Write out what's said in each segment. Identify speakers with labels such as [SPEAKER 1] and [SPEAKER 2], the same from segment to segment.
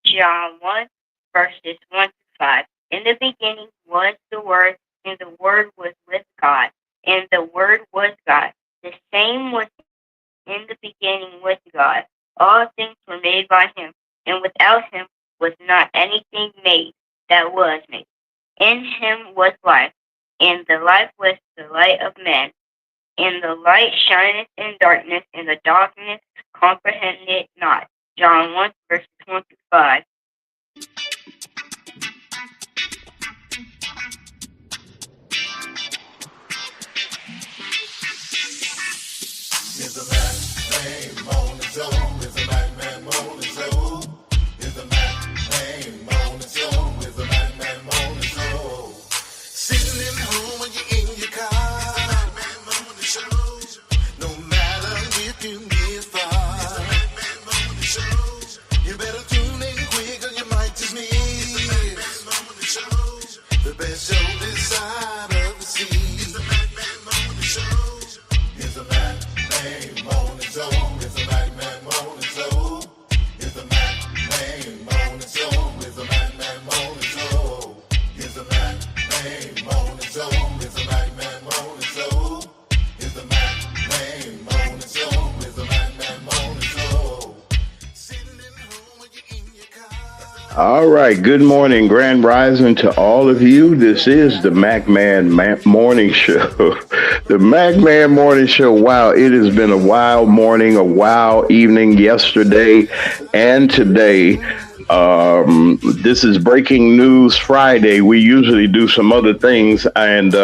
[SPEAKER 1] John 1, verses 1 to 5. In the beginning was the Word, and the Word was with God, and the Word was God. The same was in the beginning with God. All things were made by him, and without him was not anything made that was made. In him was life, and the life was the light of men. And the light shineth in darkness, and the darkness comprehended it not. John 1, verses 1 to 5.
[SPEAKER 2] It's a Mac morning show. It's a Mac morning show. It's a Mac morning show. It's a Mac morning show. Sitting at home when you're in your car. It's a Mac morning show. No matter if you get far. It's a Mac morning show. You better tune in quick or you might just miss. It's a Mac morning show. The best show this side of the sea. It's a Mac morning show. It's a Mac morning show. It's a Mac morning show. It's a Mac morning show. It's a Mac morning show. It's a Mac morning show. It's a Mac morning show. It's a Mac morning show. It's a Mac morning show. Sitting at home when you're in your car.
[SPEAKER 3] All right. Good morning, Grand Rising to all of you. This is the Morning Show. The Morning Show. Wow, it has been a wild morning, a wild evening yesterday and today. This is Breaking News Friday. We usually do some other things, and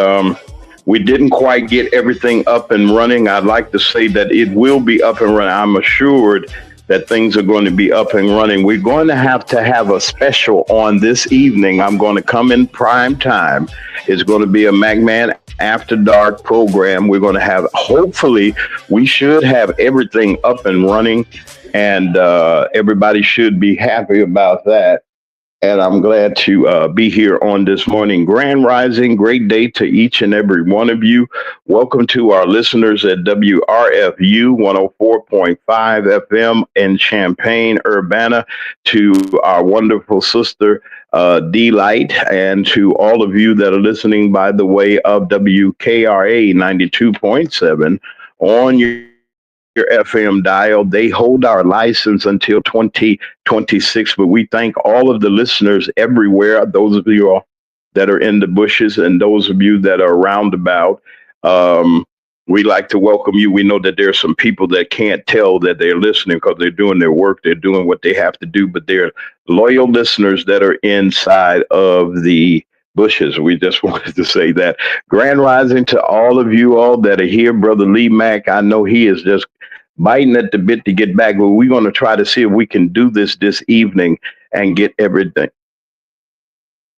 [SPEAKER 3] we didn't quite get everything up and running. I'd like to say that it will be up and running. I'm assured that things are going to be up and running. We're going to have a special on this evening. I'm going to come in prime time. It's going to be a MacMan After Dark program. We're going to have, hopefully, we should have everything up and running, and everybody should be happy about that. And I'm glad to be here on this morning. Grand Rising, great day to each and every one of you. Welcome to our listeners at WRFU 104.5 FM in Champaign, Urbana, to our wonderful sister, D Light, and to all of you that are listening by the way of WKRA 92.7 on your FM dial. They hold our license until 2026, but we thank all of the listeners everywhere, those of you all that are in the bushes and those of you that are roundabout. We like to welcome you. We know that there are some people that can't tell that they're listening because they're doing their work, they're doing what they have to do, but they're loyal listeners that are inside of the bushes. We just wanted to say that. Grand Rising to all of you all that are here. Brother Lee Mack, I know he is just biting at the bit to get back, but we're going to try to see if we can do this evening and get everything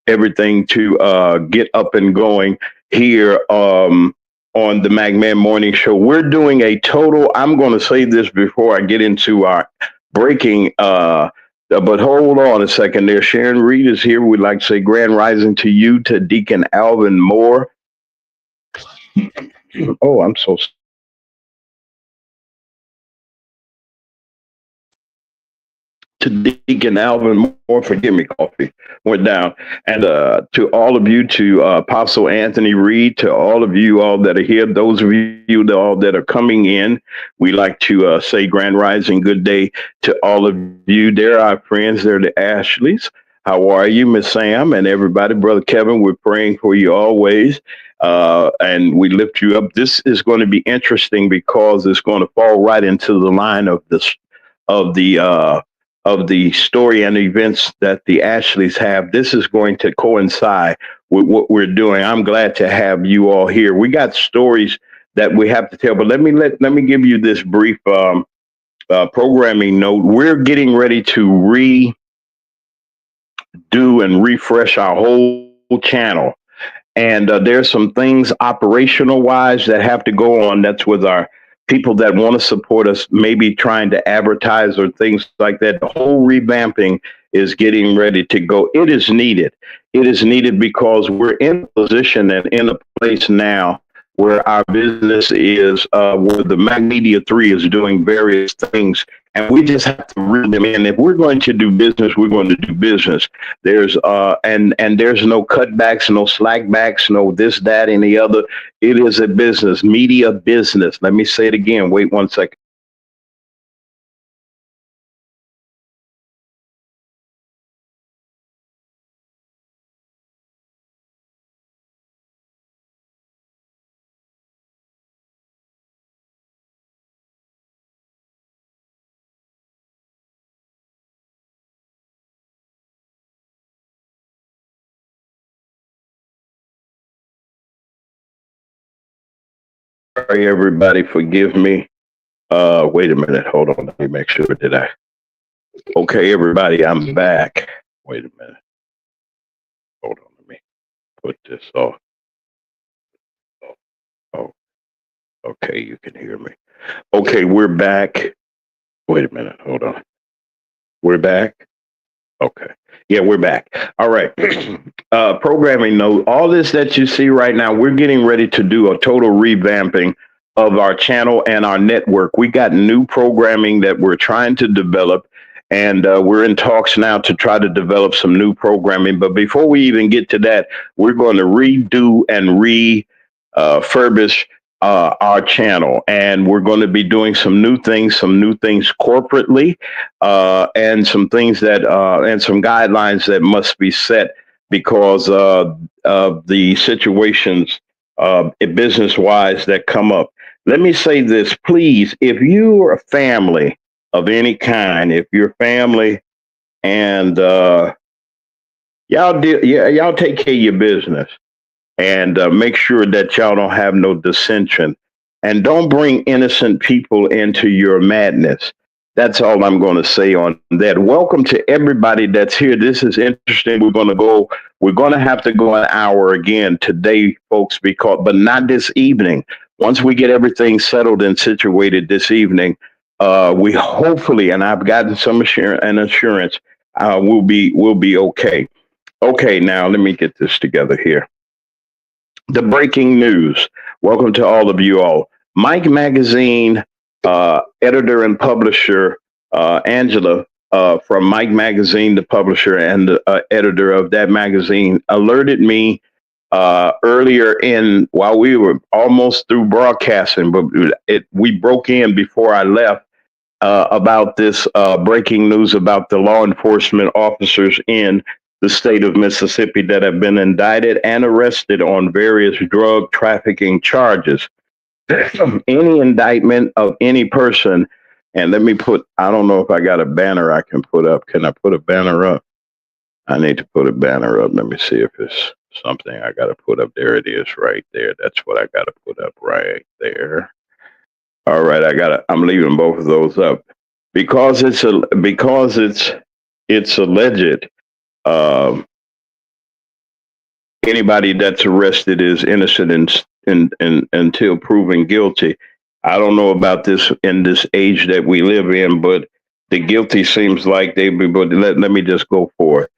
[SPEAKER 3] to get up and going here on the MacMan Morning Show. We're doing a total, I'm going to say this before I get into our breaking, but hold on a second there. Sharon Reed is here. We'd like to say Grand Rising to you, to Deacon Alvin Moore. Oh, I'm so to Deacon Alvin Moore, forgive me, coffee went down. And to all of you, to Apostle Anthony Reed, to all of you all that are here, those of you all that are coming in, we like to say Grand Rising, good day to all of you. They're our friends, they're the Ashleys. How are you, Miss Sam, and everybody? Brother Kevin, we're praying for you always. And we lift you up. This is going to be interesting because it's going to fall right into the line of this of the story and events that the Ashleys have. This is going to coincide with what we're doing. I'm glad to have you all here. We got stories that we have to tell, but let me give you this brief programming note. We're getting ready to redo and refresh our whole channel. And there's some things operational wise that have to go on. That's with our people that want to support us, maybe trying to advertise or things like that. The whole revamping is getting ready to go. It is needed. It is needed because we're in a position and in a place now where our business is, where the Mac Media 3 is doing various things. And we just have to reel them in. If we're going to do business, we're going to do business. There's and there's no cutbacks, no slackbacks, no this, that, and the other. It is a business, media business. Let me say it again. Wait 1 second. Sorry, everybody. Forgive me. Wait a minute. Hold on. Let me make sure that I. Okay, everybody. I'm back. Wait a minute. Hold on. Let me put this off. Oh, okay. You can hear me. Okay, we're back. Wait a minute. Hold on. We're back. Okay. Yeah, we're back. All right. Programming note, all this that you see right now, we're getting ready to do a total revamping of our channel and our network. We got new programming that we're trying to develop, and we're in talks now to try to develop some new programming. But before we even get to that, we're going to redo and refurbish our channel, and we're going to be doing some new things corporately, and some things that and some guidelines that must be set because of the situations business wise that come up. Let me say this, please. If you're a family of any kind, if you're family and yeah, y'all take care of your business and make sure that y'all don't have no dissension and don't bring innocent people into your madness. That's all I'm going to say on that. Welcome to everybody that's here. This is interesting. We're going to have to go an hour again today, folks, but not this evening. Once we get everything settled and situated this evening, we hopefully, and I've gotten some assurance, we'll be okay. Okay, now let me get this together here. The breaking news. Welcome to all of you all. Mike Magazine editor and publisher Angela from Mike Magazine, the publisher and the editor of that magazine, alerted me earlier in while we were almost through broadcasting, but we broke in before I left about this breaking news about the law enforcement officers in the state of Mississippi that have been indicted and arrested on various drug trafficking charges. Any indictment of any person, and let me put, I don't know if I got a banner I can put up. Can I put a banner up? I need to put a banner up. Let me see if it's something I got to put up. There it is right there. That's what I got to put up right there. All right, I'm leaving both of those up because it's alleged. Um, Anybody that's arrested is innocent until proven guilty. I don't know about this in this age that we live in, but the guilty seems like they be. But let me just go for it.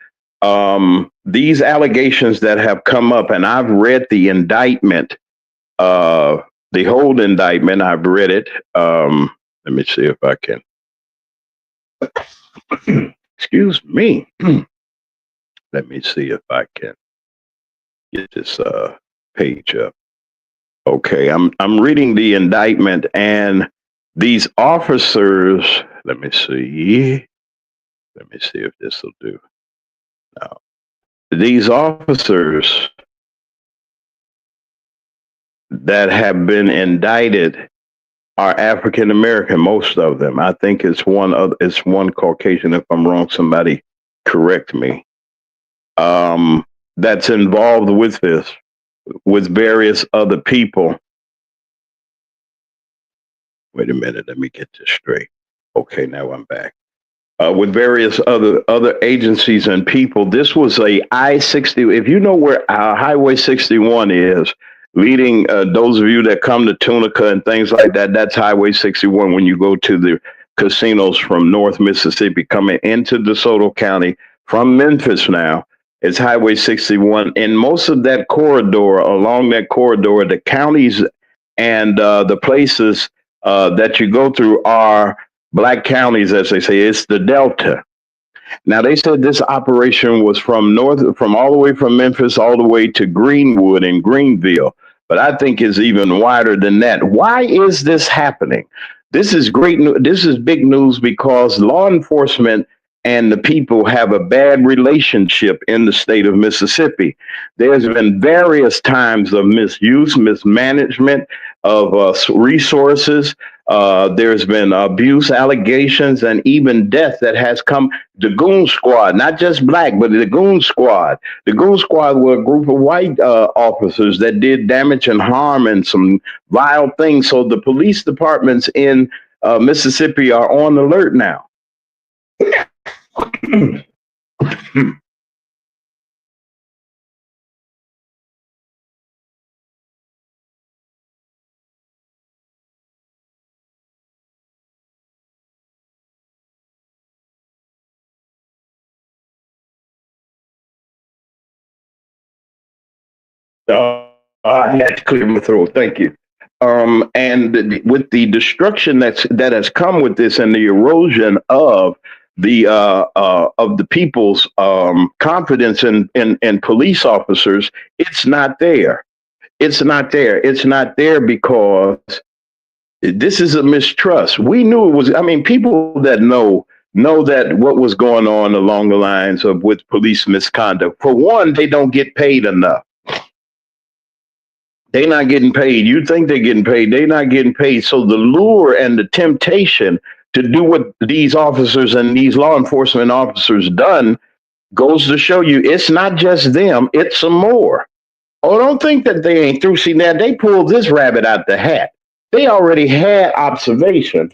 [SPEAKER 3] These allegations that have come up, and I've read the indictment, the whole indictment. I've read it. Let me see if I can. Excuse me. Let me see if I can get this page up. Okay, I'm reading the indictment, and these officers. Let me see. Let me see if this will do. Now, these officers that have been indicted are African American. Most of them. I think it's one Caucasian. If I'm wrong, somebody correct me. Um, that's involved with this, with various other people. Wait a minute. Let me get this straight. Okay, now I'm back. With various other agencies and people. This was a I-60. If you know where Highway 61 is, leading those of you that come to Tunica and things like that, that's Highway 61 when you go to the casinos from North Mississippi coming into DeSoto County from Memphis now. It's Highway 61. And most of that corridor, along that corridor, the counties and the places that you go through are black counties, as they say. It's the Delta. Now they said this operation was from all the way from Memphis all the way to Greenwood and Greenville, but I think it's even wider than that. Why is this happening? This is great. This is big news because law enforcement and the people have a bad relationship in the state of Mississippi. There's been various times of misuse, mismanagement of resources. There's been abuse allegations and even death that has come. The Goon Squad, not just black, but the Goon Squad. The Goon Squad were a group of white officers that did damage and harm and some vile things. So the police departments in Mississippi are on alert now. I had to clear my throat. Thank you. With the destruction that has come with this and the erosion of the people's confidence in police officers, it's not there. It's not there. It's not there because this is a mistrust. We knew it was. I mean, people that know that what was going on along the lines of with police misconduct. For one, they don't get paid enough. They're not getting paid. You think they're getting paid. They're not getting paid. So the lure and the temptation to do what these officers and these law enforcement officers done goes to show you it's not just them, it's some more. Oh, don't think that they ain't through. See, now they pulled this rabbit out the hat. They already had observation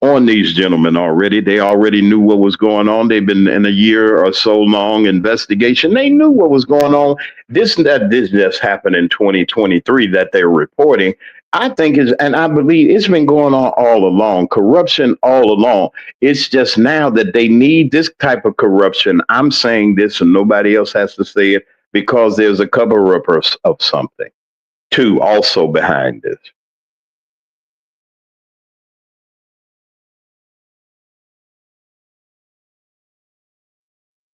[SPEAKER 3] on these gentlemen already. They already knew what was going on. They've been in a year or so long investigation. They knew what was going on. This just happened in 2023 that they're reporting. I think is, and I believe it's been going on all along. Corruption all along. It's just now that they need this type of corruption. I'm saying this, and nobody else has to say it because there's a cover up of something too, also behind this.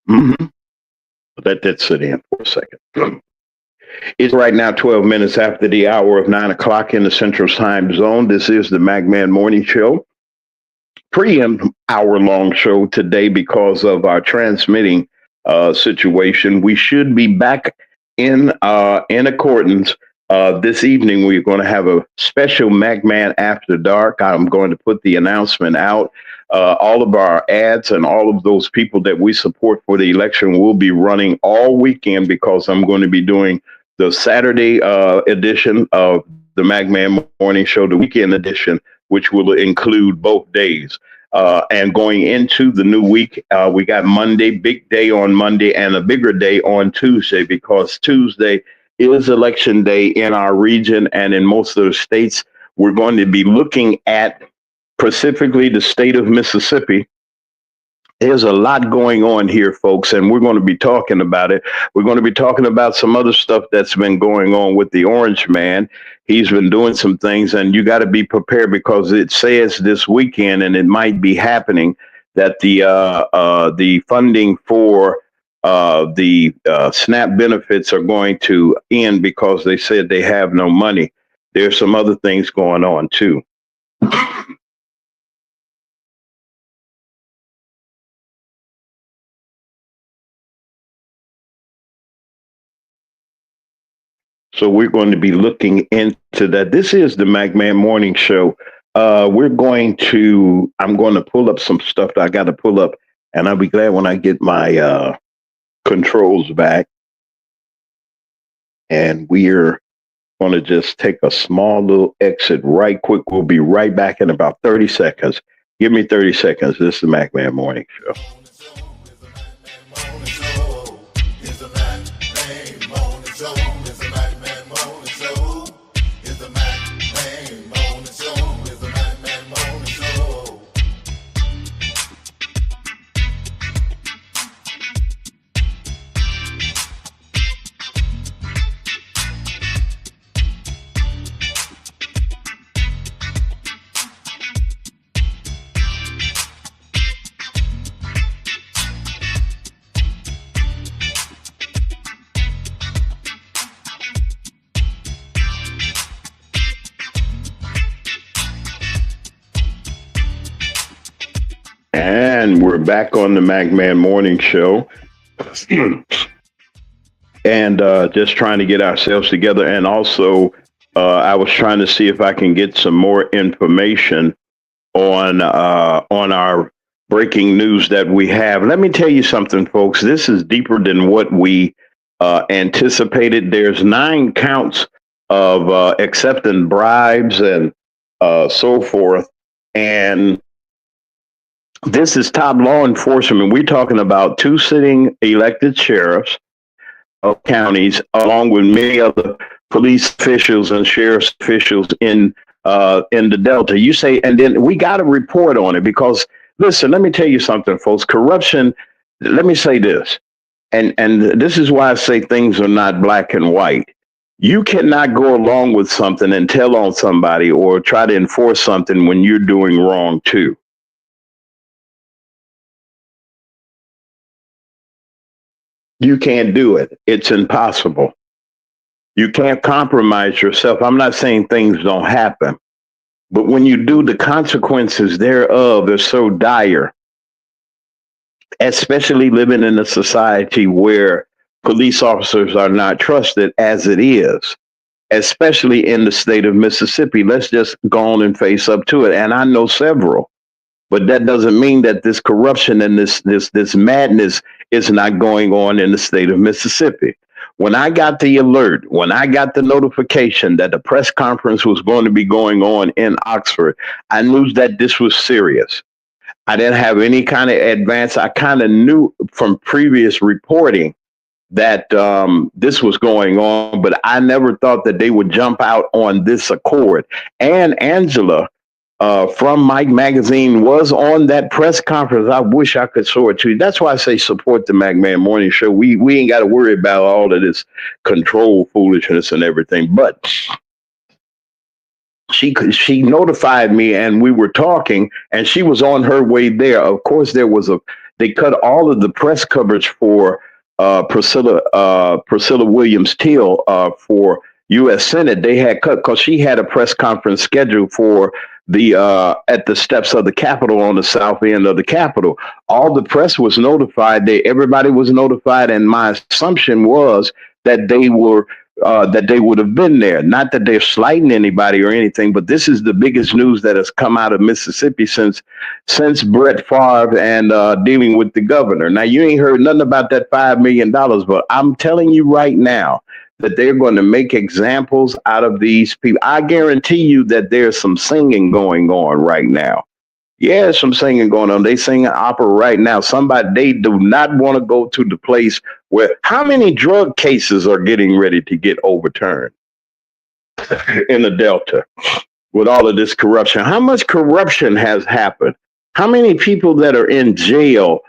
[SPEAKER 3] Mm-hmm. Let that sit in for a second. It's right now 12 minutes after the hour of 9 o'clock in the Central Time Zone. This is the Magman Morning Show, pre-hour long show today because of our transmitting situation. We should be back in accordance. This evening, we're going to have a special Magman After Dark. I'm going to put the announcement out. All of our ads and all of those people that we support for the election will be running all weekend because I'm going to be doing the Saturday edition of the Magman Morning Show, the weekend edition, which will include both days. And going into the new week, we got Monday, big day on Monday, and a bigger day on Tuesday because Tuesday is election day in our region and in most of the states. We're going to be looking at specifically the state of Mississippi. There's a lot going on here, folks, and we're going to be talking about it. We're going to be talking about some other stuff that's been going on with the Orange Man. He's been doing some things, and you got to be prepared because it says this weekend, and it might be happening that the funding for the SNAP benefits are going to end because they said they have no money. There's some other things going on too. So we're going to be looking into that. This is the McMahon Morning Show. I'm going to pull up some stuff that I got to pull up, and I'll be glad when I get my controls back. And we're going to just take a small little exit right quick. We'll be right back in about 30 seconds. Give me 30 seconds. This is the McMahon Morning Show. And we're back on the McMahon Morning Show. And just trying to get ourselves together. And also, I was trying to see if I can get some more information on our breaking news that we have. Let me tell you something, folks. This is deeper than what we anticipated. There's 9 counts of accepting bribes and so forth. And this is top law enforcement. We're talking about 2 sitting elected sheriffs of counties, along with many other police officials and sheriff's officials in the Delta. You say, and then we got to report on it because, listen, let me tell you something, folks. Corruption. Let me say this, and this is why I say things are not black and white. You cannot go along with something and tell on somebody or try to enforce something when you're doing wrong too. You can't do it. It's impossible. You can't compromise yourself. I'm not saying things don't happen, but when you do, the consequences thereof are so dire, especially living in a society where police officers are not trusted as it is, especially in the state of Mississippi. Let's just go on and face up to it. And I know several. But that doesn't mean that this corruption and this madness is not going on in the state of Mississippi. When I got the alert, when I got the notification that the press conference was going to be going on in Oxford, I knew that this was serious. I didn't have any kind of advance. I kind of knew from previous reporting that this was going on, but I never thought that they would jump out on this accord. And Angela from Mike Magazine was on that press conference. I wish I could show it to you. That's why I say support the McMahon Morning Show. We ain't got to worry about all of this control foolishness and everything. But she notified me, and we were talking, and she was on her way there. Of course, they cut all of the press coverage for Priscilla Williams Teal for U.S. Senate. They had cut because she had a press conference scheduled for the at the steps of the Capitol on the south end of the Capitol. All the press was notified. Everybody was notified, and my assumption was that they would have been there. Not that they're slighting anybody or anything, but this is the biggest news that has come out of Mississippi since Brett Favre and dealing with the governor. Now, you ain't heard nothing about that $5 million, but I'm telling you right now that they're going to make examples out of these people. I guarantee you that there's some singing going on right now. Yeah, some singing going on. They sing an opera right now. They do not want to go to the place where how many drug cases are getting ready to get overturned in the Delta with all of this corruption? How much corruption has happened? How many people that are in jail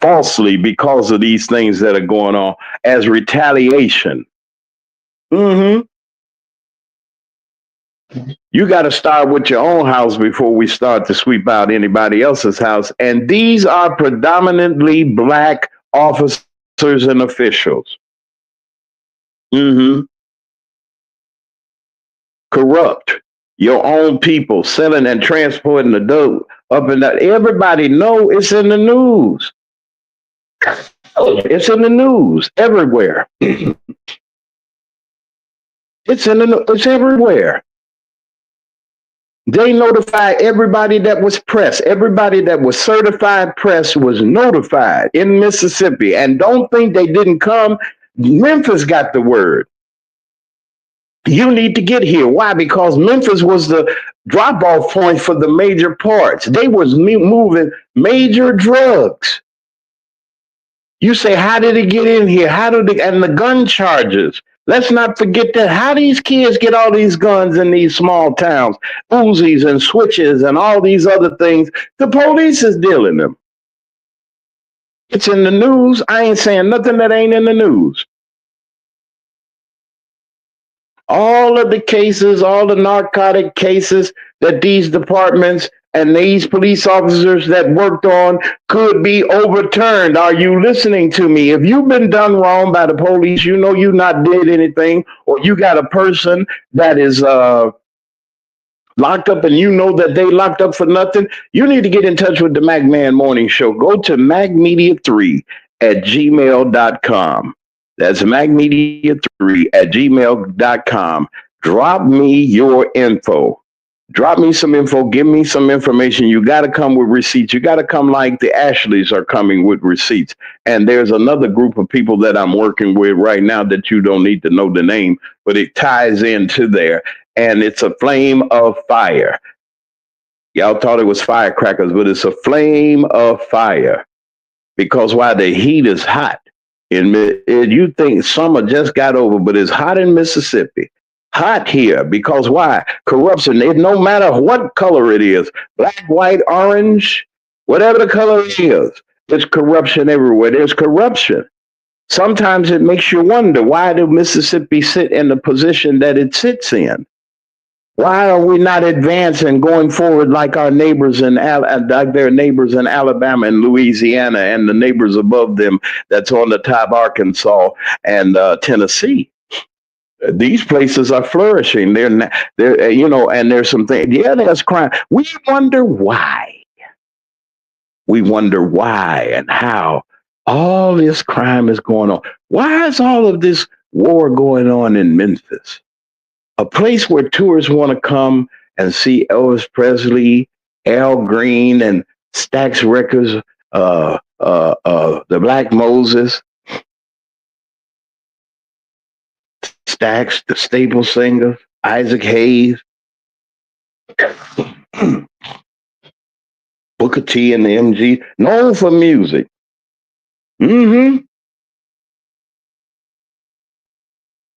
[SPEAKER 3] falsely because of these things that are going on as retaliation? Mm-hmm. You got to start with your own house before we start to sweep out anybody else's house. And these are predominantly black officers and officials. Mm-hmm. Corrupt. Your own people selling and transporting the dope up and down. Everybody know it's in the news. It's in the news everywhere. It's everywhere. They notified everybody that was press. Everybody that was certified press was notified in Mississippi. And don't think they didn't come. Memphis got the word. You need to get here. Why? Because Memphis was the drop-off point for the major parts. They was moving major drugs. You say, how did it get in here? And the gun charges. Let's not forget that. How these kids get all these guns in these small towns, Uzis and switches and all these other things. The police is dealing them. It's in the news. I ain't saying nothing that ain't in the news. All of the cases, all the narcotic cases that these departments and these police officers that worked on could be overturned. Are you listening to me? If you've been done wrong by the police, you know you not did anything, or you got a person that is locked up and you know that they locked up for nothing, you need to get in touch with the Mac Man Morning Show. Go to macmedia3 at gmail.com. That's macmedia3 at gmail.com. Drop me your info. Drop me some info. Give me some information. You got to come with receipts. You got to come like the Ashleys are coming with receipts. And there's another group of people that I'm working with right now that you don't need to know the name, but it ties into there. And it's a flame of fire. Y'all thought it was firecrackers, but it's a flame of fire. Because why? The heat is hot. You think summer just got over, but it's hot in Mississippi. Hot here because why? Corruption. No matter what color it is, black, white, orange, whatever the color is, there's corruption everywhere. There's corruption. Sometimes it makes you wonder, why do Mississippi sit in the position that it sits in? Why are we not advancing, going forward like our neighbors like their neighbors in Alabama and Louisiana and the neighbors above them that's on the top, Arkansas and Tennessee? These places are flourishing. They're and there's some things. Yeah, there's crime. We wonder why. We wonder why and how all this crime is going on. Why is all of this war going on in Memphis? A place where tourists want to come and see Elvis Presley, Al Green, and Stax Records, the Black Moses, Stax, the Staple Singers, Isaac Hayes, Booker T and the MG, known for music.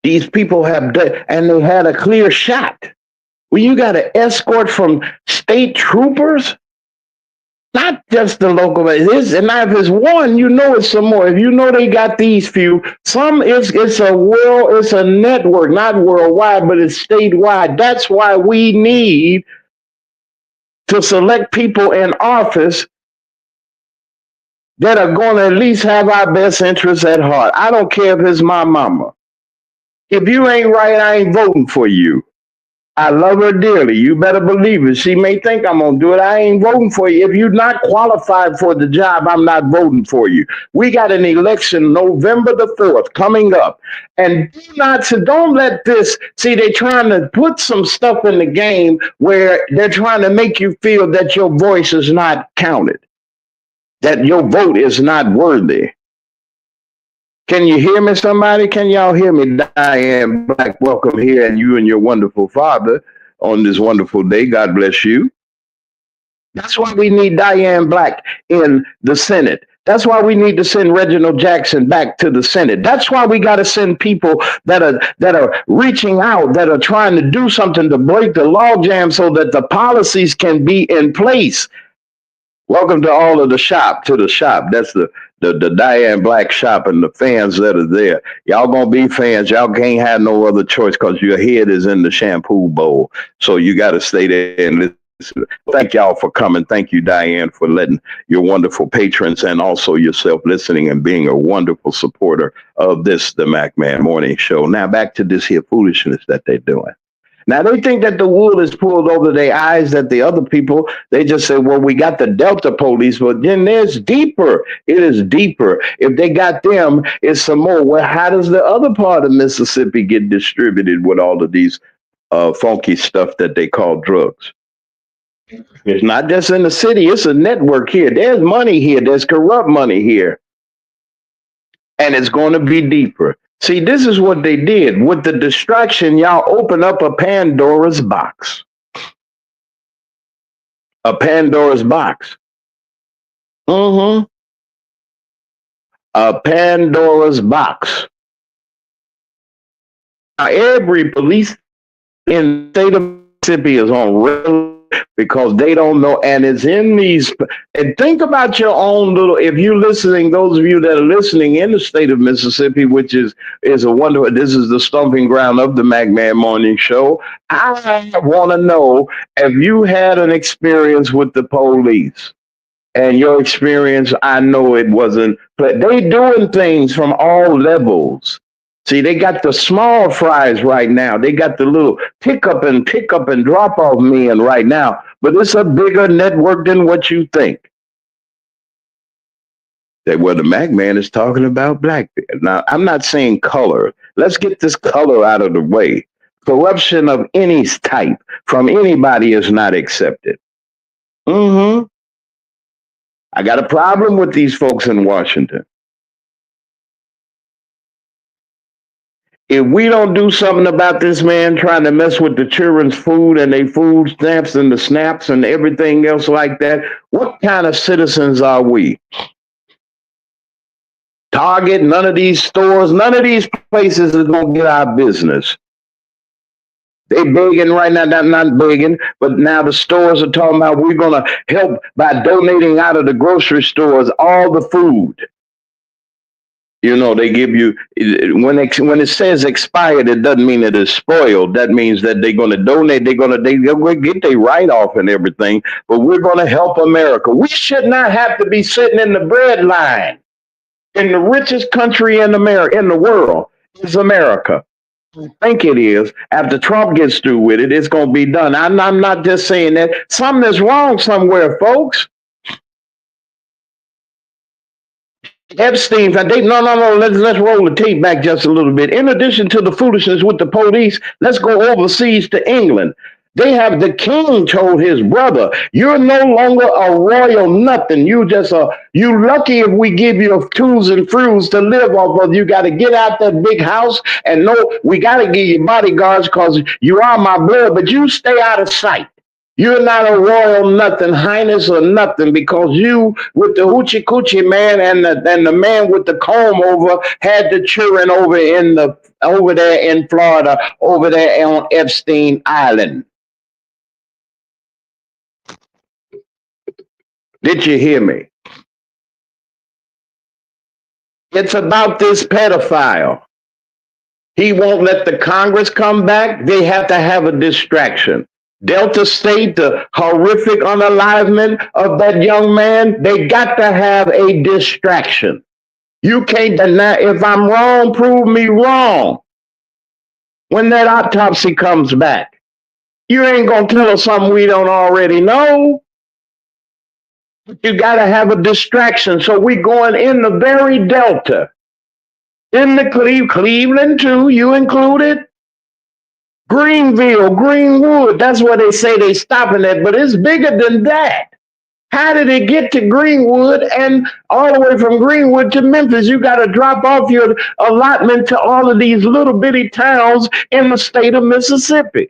[SPEAKER 3] These people have done, and they had a clear shot. Well, you got an escort from state troopers, not just the local. And if it's one, you know it's some more. If you know they got these few, it's a network, not worldwide, but it's statewide. That's why we need to select people in office that are going to at least have our best interests at heart. I don't care if it's my mama. If you ain't right, I ain't voting for you. I love her dearly. You better believe it. She may think I'm going to do it. I ain't voting for you. If you're not qualified for the job, I'm not voting for you. We got an election November the 4th coming up. And don't let this, they're trying to put some stuff in the game where they're trying to make you feel that your voice is not counted, that your vote is not worthy. Can you hear me, somebody? Can y'all hear me? Diane Black, welcome here, and you and your wonderful father on this wonderful day. God bless you. That's why we need Diane Black in the Senate. That's why we need to send Reginald Jackson back to the Senate. That's why we got to send people that are reaching out, that are trying to do something to break the logjam so that the policies can be in place. Welcome to all of the shop. That's the Diane Black shop and the fans that are there. Y'all gonna be fans. Y'all can't have no other choice because your head is in the shampoo bowl. So you got to stay there and listen. Thank y'all for coming. Thank you, Diane, for letting your wonderful patrons and also yourself listening and being a wonderful supporter of the Mac Man Morning Show. Now back to this here foolishness that they're doing. Now they think that the wool is pulled over their eyes that the other people, they just say, well, we got the Delta police, but then there's deeper. It is deeper. If they got them, it's some more. Well, how does the other part of Mississippi get distributed with all of these funky stuff that they call drugs? It's not just in the city, it's a network here. There's money here, there's corrupt money here, and it's going to be deeper. See, this is what they did. With the distraction, y'all open up a Pandora's box. A Pandora's box. Mm-hmm. A Pandora's box. Now, every police in the state of Mississippi is on red because they don't know, and it's in these. And think about your own little. If you're listening, those of you that are listening in the state of Mississippi, which is a wonder. This is the stomping ground of the McMahon Morning Show. I want to know if you had an experience with the police. And your experience, I know it wasn't. But they doing things from all levels. See, they got the small fries right now. They got the little pick up and drop off men right now. But it's a bigger network than what you think. That where the Mac man is talking about black people. Now, I'm not saying color. Let's get this color out of the way. Corruption of any type from anybody is not accepted. Mm-hmm. I got a problem with these folks in Washington. If we don't do something about this man trying to mess with the children's food and their food stamps and the snaps and everything else like that, what kind of citizens are we? Target, none of these stores, none of these places is going to get our business. They begging right now, not begging, but now the stores are talking about we're going to help by donating out of the grocery stores all the food. You know, they give you when it says expired, it doesn't mean it is spoiled. That means that they're going to donate. They're going to get their write off and everything. But we're going to help America. We should not have to be sitting in the bread line. In the richest country in America, in the world, is America. I think it is. After Trump gets through with it, it's going to be done. I'm not just saying that. Something is wrong somewhere, folks. Epstein, no. Let's roll the tape back just a little bit. In addition to the foolishness with the police, let's go overseas to England. They have the king told his brother, "You're no longer a royal nothing. You lucky if we give you tools and fruits to live off of. You got to get out that big house and no, we got to give you bodyguards because you are my blood, but you stay out of sight." You're not a royal nothing, highness or nothing, because you with the hoochie coochie man and the man with the comb over had the children over there in Florida, over there on Epstein Island. Did you hear me? It's about this pedophile. He won't let the Congress come back. They have to have a distraction. Delta State, the horrific unalivement of that young man, they got to have a distraction. You can't deny. If I'm wrong, prove me wrong. When that autopsy comes back, you ain't going to tell us something we don't already know. You got to have a distraction. So we going in the very Delta. In the Cleveland too, you included. Greenville, Greenwood, that's where they say they stopping at, but it's bigger than that. How did it get to Greenwood and all the way from Greenwood to Memphis? You got to drop off your allotment to all of these little bitty towns in the state of Mississippi.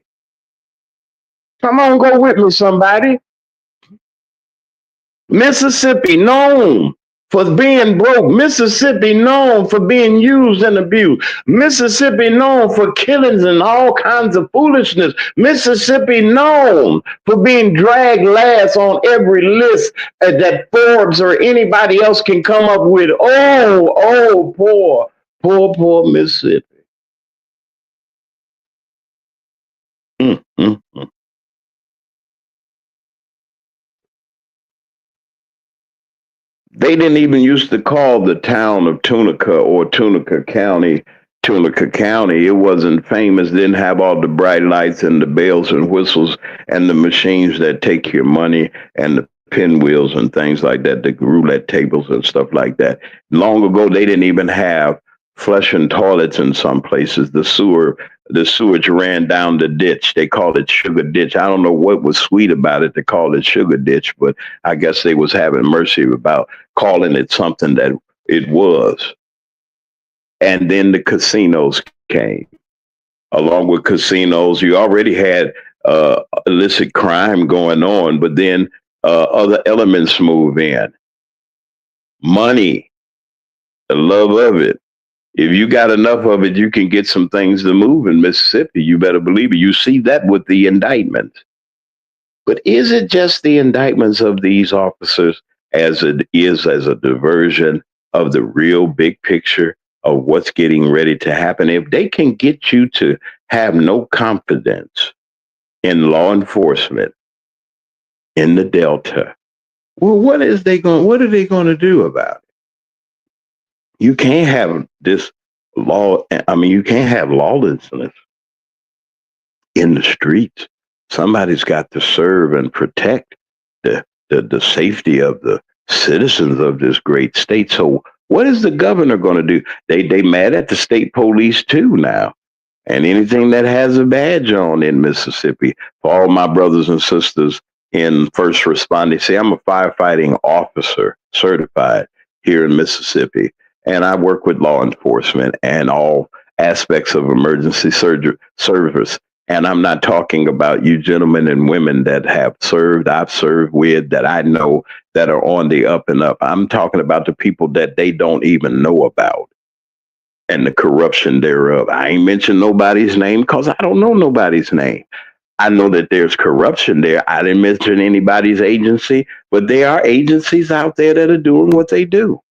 [SPEAKER 3] Come on, go with me, somebody. Mississippi known for being broke. Mississippi known for being used and abused. Mississippi known for killings and all kinds of foolishness. Mississippi known for being dragged last on every list that Forbes or anybody else can come up with. Oh, poor Mississippi. Mm-hmm. They didn't even used to call the town of Tunica or Tunica County Tunica County, it wasn't famous, didn't have all the bright lights and the bells and whistles and the machines that take your money and the pinwheels and things like that, the roulette tables and stuff like that. Long ago, they didn't even have flushing toilets in some places. The sewage ran down the ditch. They called it Sugar Ditch. I don't know what was sweet about it to call it Sugar Ditch, but I guess they was having mercy about calling it something that it was. And then the casinos came. Along with casinos, you already had illicit crime going on, but then other elements move in. Money, the love of it. If you got enough of it, you can get some things to move in Mississippi. You better believe it. You see that with the indictments. But is it just the indictments of these officers as it is as a diversion of the real big picture of what's getting ready to happen? If they can get you to have no confidence in law enforcement in the Delta, well, what are they going to do about it? You can't have this law. I mean, you can't have lawlessness in the streets. Somebody's got to serve and protect the safety of the citizens of this great state. So what is the governor going to do? They mad at the state police too now. And anything that has a badge on in Mississippi, for all my brothers and sisters in first responders, say I'm a firefighting officer certified here in Mississippi, and I work with law enforcement and all aspects of emergency service. And I'm not talking about you gentlemen and women that have served, I've served with, that I know that are on the up and up. I'm talking about the people that they don't even know about and the corruption thereof. I ain't mentioned nobody's name because I don't know nobody's name. I know that there's corruption there. I didn't mention anybody's agency, but there are agencies out there that are doing what they do.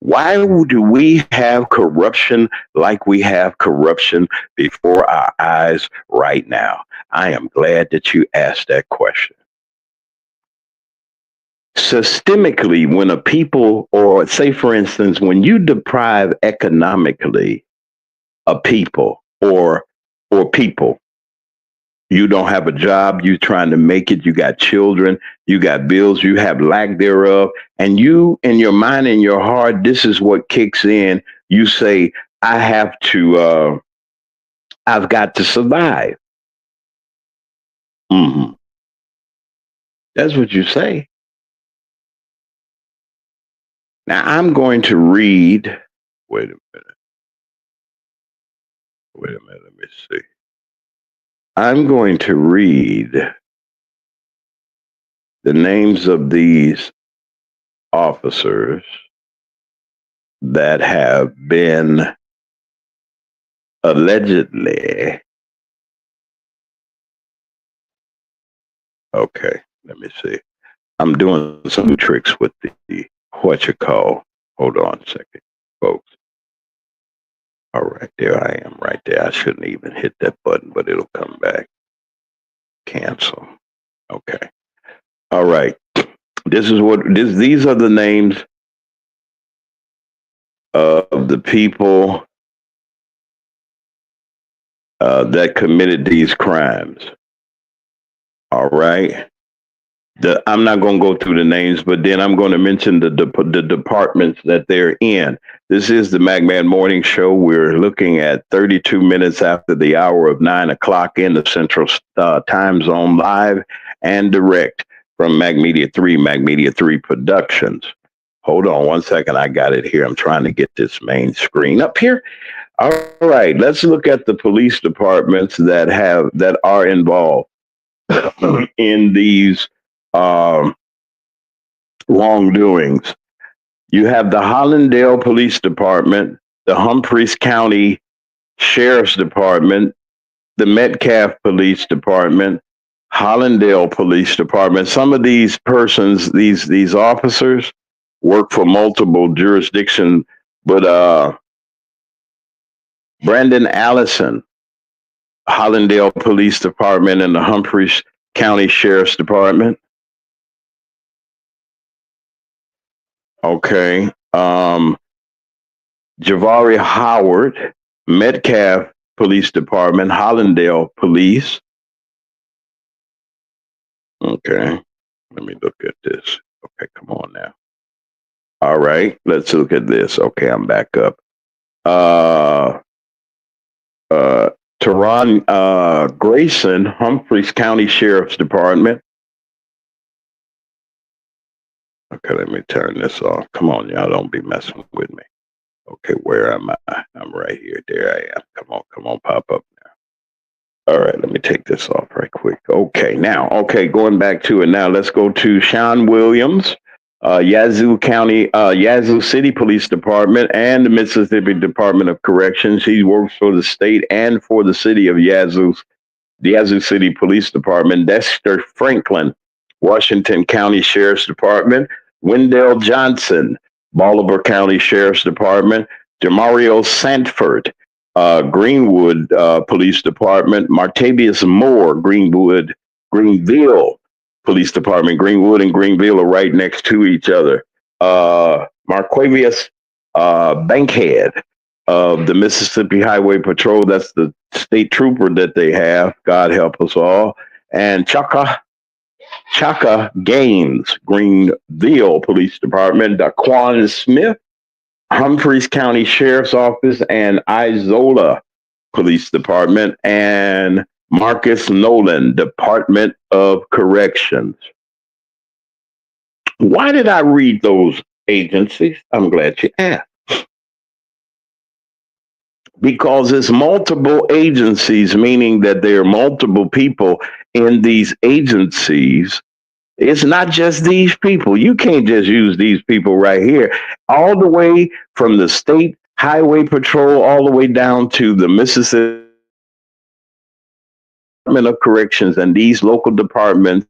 [SPEAKER 3] Why do we have corruption like we have corruption before our eyes right now? I am glad that you asked that question. Systemically, when a people, or say for instance, when you deprive economically a people or people, you don't have a job, you trying to make it, you got children, you got bills, you have lack thereof, and you in your mind and your heart, this is what kicks in. You say, I have to I've got to survive. Hmm. That's what you say. Now I'm going to read, wait a minute, let me see. I'm going to read the names of these officers that have been allegedly, okay, let me see. I'm doing some tricks with the what you call. Hold on a second, folks. All right, there I am right there. I shouldn't even hit that button, but it'll come back. Cancel. Okay. All right. These are the names of the people that committed these crimes. All right. I'm not going to go through the names, but then I'm going to mention the departments that they're in. This is the MacMan Morning Show. We're looking at 32 minutes after the hour of 9 o'clock in the Central Time Zone, live and direct from Mac Media 3 Productions. Hold on one second. I got it here. I'm trying to get this main screen up here. All right. Let's look at the police departments that are involved in these um, wrongdoings. You have the Hollandale Police Department, the Humphreys County Sheriff's Department, the Metcalf Police Department, Hollandale Police Department. Some of these persons, these officers, work for multiple jurisdictions, but Brandon Allison, Hollandale Police Department, and the Humphreys County Sheriff's Department. Okay. Javari Howard, Metcalf Police Department, Hollandale Police. Okay, let me look at this. Okay, come on now. All right, let's look at this. Okay, I'm back up. Uh, Teron Grayson, Humphreys County Sheriff's Department. Okay, let me turn this off. Come on, y'all, don't be messing with me. Okay, where am I? I'm right here. There I am. Come on, pop up now. All right, let me take this off right quick. Okay, now, going back to it now. Let's go to Sean Williams, Yazoo County, Yazoo City Police Department, and the Mississippi Department of Corrections. He works for the state and for the city of Yazoo, the Yazoo City Police Department. Dexter Franklin, Washington County Sheriff's Department. Wendell Johnson, Bolivar County Sheriff's Department. Demario Sanford, Greenwood Police Department. Martavius Moore, Greenville Police Department. Greenwood and Greenville are right next to each other. Marquavius Bankhead of the Mississippi Highway Patrol. That's the state trooper that they have. God help us all. And Chaka Gaines, Greenville Police Department. Daquan Smith, Humphreys County Sheriff's Office and Isola Police Department. And Marcus Nolan, Department of Corrections. Why did I read those agencies? I'm glad you asked. Because it's multiple agencies, meaning that there are multiple people in these agencies. It's not just these people. You can't just use these people right here. All the way from the state highway patrol, all the way down to the Mississippi Department of Corrections and these local departments.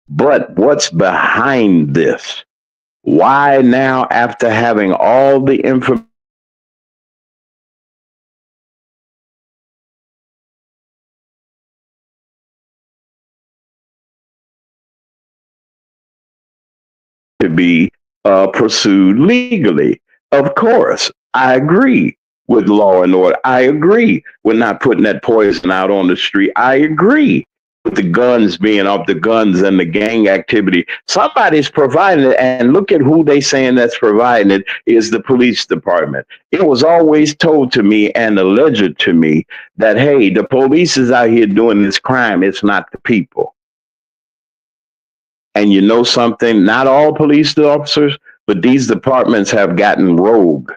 [SPEAKER 3] But what's behind this? Why now, after having all the information, to be pursued legally? Of course, I agree with law and order. I agree with not putting that poison out on the street. I agree with the guns being up, the guns and the gang activity. Somebody's providing it, and look at who they saying that's providing it is the police department. It was always told to me and alleged to me that, hey, the police is out here doing this crime. It's not the people. And you know something? Not all police officers, but these departments have gotten rogue.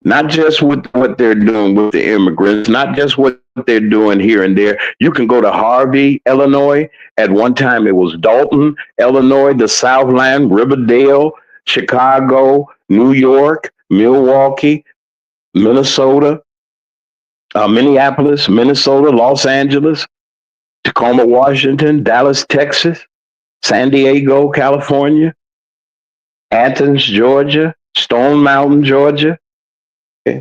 [SPEAKER 3] Not just with what they're doing with the immigrants, not just what they're doing here and there. You can go to Harvey, Illinois. At one time, it was Dalton, Illinois, the Southland, Riverdale, Chicago, New York, Milwaukee, Minnesota, Minneapolis, Minnesota, Los Angeles, Tacoma, Washington, Dallas, Texas, San Diego, California, Athens, Georgia, Stone Mountain, Georgia,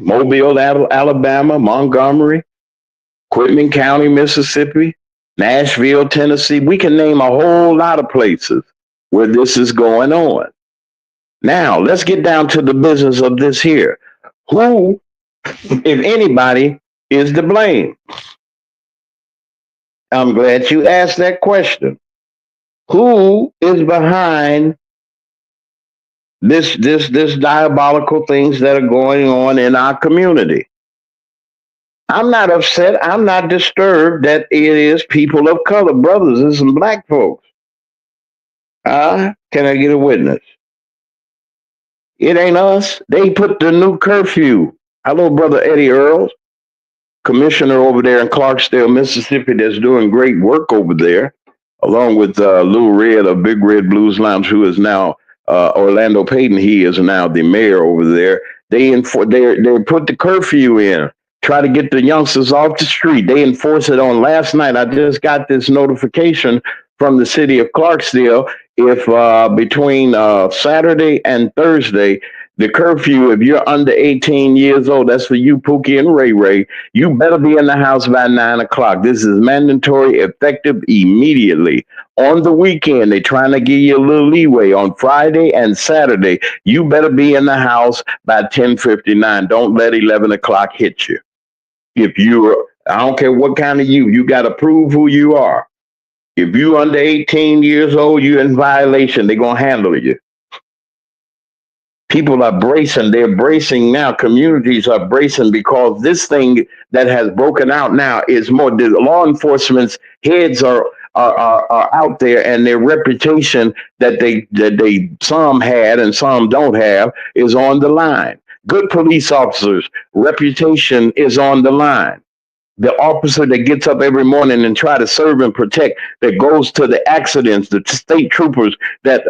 [SPEAKER 3] Mobile, Alabama, Montgomery, Quitman County, Mississippi, Nashville, Tennessee. We can name a whole lot of places where this is going on. Now, let's get down to the business of this here. Who, if anybody, is to blame? I'm glad you asked that question. Who is behind this diabolical things that are going on in our community? I'm not upset. I'm not disturbed that it is people of color, brothers and some black folks. Can I get a witness? It ain't us. They put the new curfew. Hello, brother Eddie Earls, commissioner over there in Clarksdale, Mississippi, that's doing great work over there, along with Lou Red of Big Red Blues Lounge, who is now Orlando Payton. He is now the mayor over there. They put the curfew in, try to get the youngsters off the street. They enforce it on last night. I just got this notification from the city of Clarksdale. If between Saturday and Thursday, The curfew, if you're under 18 years old, that's for you, Pookie and Ray Ray. You better be in the house by 9 o'clock. This is mandatory, effective immediately. On the weekend, they're trying to give you a little leeway. On Friday and Saturday, you better be in the house by 10:59. Don't let 11 o'clock hit you. If you, I don't care what kind of you got to prove who you are. If you under 18 years old, you're in violation. They're going to handle you. People are bracing. They're bracing now. Communities are bracing because this thing that has broken out now is more. The law enforcement's heads are out there, and their reputation that they some had and some don't have is on the line. Good police officers' reputation is on the line. The officer that gets up every morning and try to serve and protect, that goes to the accidents, the state troopers that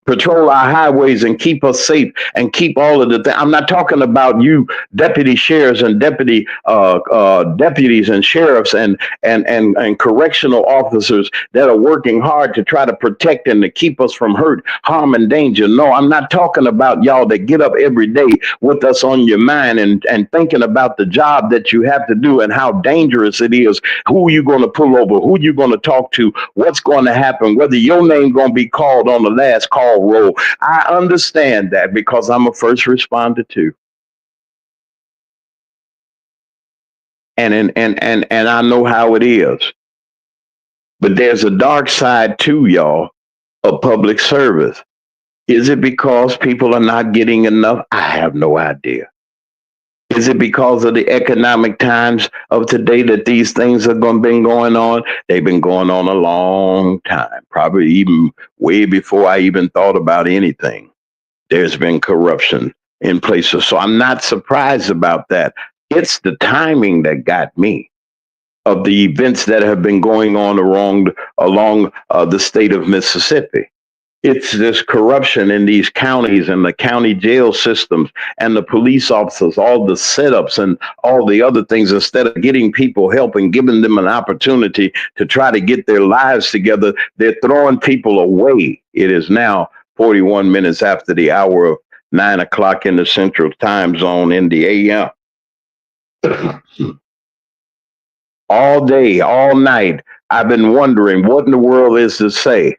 [SPEAKER 3] patrol our highways and keep us safe and keep all of the things. I'm not talking about you deputy sheriffs and deputies and sheriffs and correctional officers that are working hard to try to protect and to keep us from hurt, harm, and danger. No, I'm not talking about y'all that get up every day with us on your mind and thinking about the job that you have to do and how dangerous it is, who you going to pull over, who you going to talk to, what's going to happen, whether your name going to be called on the last call roll. I understand that because I'm a first responder too. And I know how it is. But there's a dark side too, y'all, of public service. Is it because people are not getting enough? I have no idea. Is it because of the economic times of today that these things have been going on? They've been going on a long time, probably even way before I even thought about anything. There's been corruption in places. So I'm not surprised about that. It's the timing that got me of the events that have been going on along the state of Mississippi. It's this corruption in these counties and the county jail systems and the police officers, all the setups and all the other things. Instead of getting people help and giving them an opportunity to try to get their lives together, they're throwing people away. It is now 41 minutes after the hour of 9 o'clock in the central time zone in the AM. All day, all night, I've been wondering what in the world is to say.